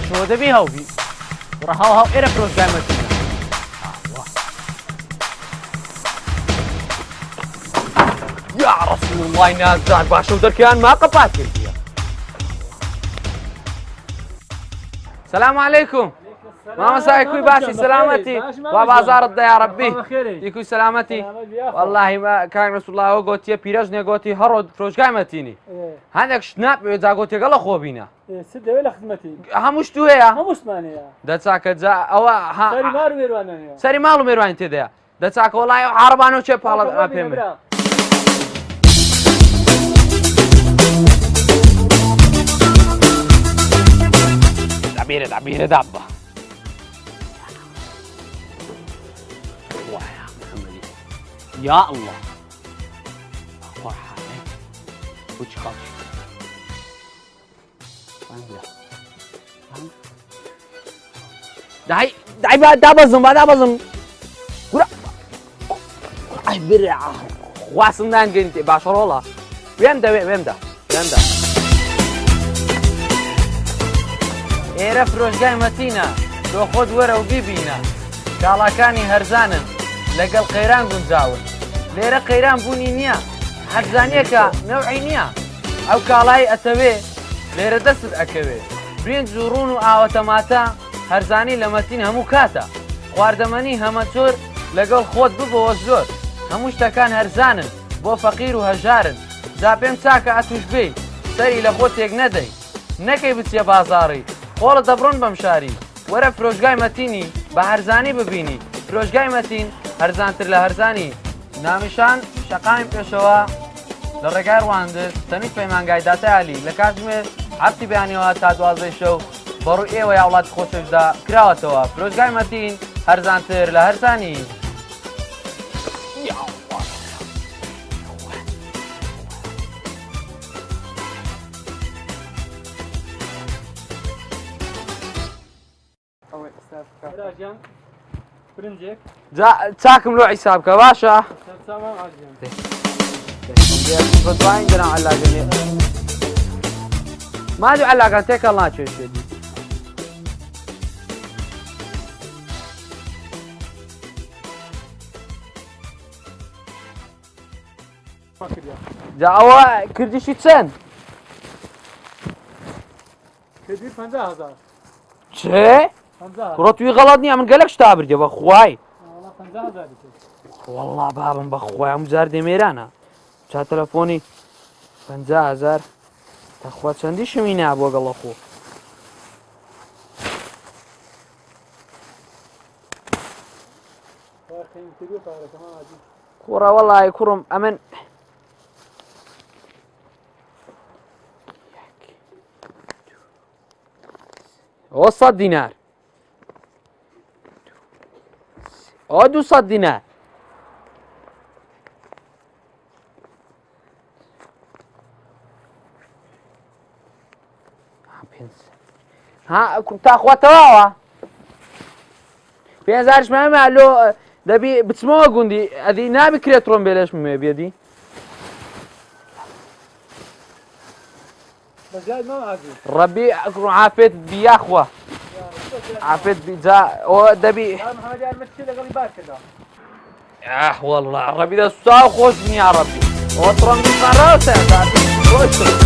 باشەوە دەبی هەڵبی ڕەهاو هاو ئێرە فرۆشگای مەتینە یا ڕەسوڵ وڵای نازدار باشە و دەرکیان ماقە پات کردیە سەلام عەلەیکوم مامەسای کوی باسی سەلامەتی وا بازاڕت دە یا ڕەبی دیکوی سەلامەتی وەڵڵاهی کاک ڕەسوڵڵاهەوە گوتیە پیرەژنێ گوتی هەڕۆ فرۆشگای مەتینی هەندێک شت ناپێوێت جا گۆتێگەڵە خۆ بینە دەوێت لە خزمەتی هەموو شت هەیە هەمووشمانەیە دەچاکە جا ئەوە سەری ماڵ و مێروانی تێدەیە دەچاکە وەڵای عارەبانەوە چێ پاڵە پێم دابێرە دابە یا الله فرحانه وش خاطر دعي بعد دابزم ورا اي برع واسم دان قنتي باشر والله وين ده ايرا فروشگای متينه دو خود ورا وبيبينا كالاكاني هرزانن لەگەڵ قەیران گونجاون لێرە قەیران بوونی نییە هەرزانیەکە نەوعی نییە ئەو کاڵای ئەتەوێ لێرە دەست ئەکەوێ برنج و ڕوون و ئاوەتەماتە هەرزانی لە مەتین هەموو کاتە خواردەمەنی هەمەچۆر لەگەڵ خۆت ببەوە زۆر هەموو شتەکان هەرزانن بۆ فەقیر و هەژارن جا پێم چاکە ئەتوش بێ سەری لە خۆ تێک نەدەی نەکەی بچیە بازاڕی خۆڵە دەبڕۆن بەم شاری وەرە فرۆشگای مەتینی بە هەرزانی ببینی فرۆشگای مەتین هەرزانتر لە هەرزانی نامیشان شەقامی پێشەوە لە ڕێگای ڕواندز تەنیش پەیمانگای داتای عەلی لە کاتژمێر هەفتی بەیانیەوە تا 12 شەو بەڕووی ئێوە یا وڵاتی خۆشەویستدا کراوەتەوە فرۆشگای مەتین هەرزانتر لە هەرزانی برنجێک چاکم لۆ حیسابکە باشە مادو علاقە تێکەڵ ناچێت شێدی جا ئەوە کردیشی چەند؟ کردی 50,000 چێ؟ ڕۆتوی غەڵەت نییە من گەلێک شتا بردێ بە خوای وەڵڵا بابم بە خوای هەموو جار دێمێرانە چا تەلەفۆنی 50,000 تەخوا چەندی شمی نا بۆ گەڵە خۆ کوڕە وەڵای کوڕم ئەمن ئەوە 100 دینار ئەوە 200 دینار ها تاخوا تەواوە 5,000 مامە لۆ دەبی بچمەوە گوندی ئەدی نابکرێت تڕۆم بێلەش مێ بێدی ڕەبی عافێت بیاخوا عافێت بیجا ئەوە دەبی وەڵڵا ڕەبی دەستا و خۆش نییە ڕەبی ئەوە تڕۆم بیخەڕەوە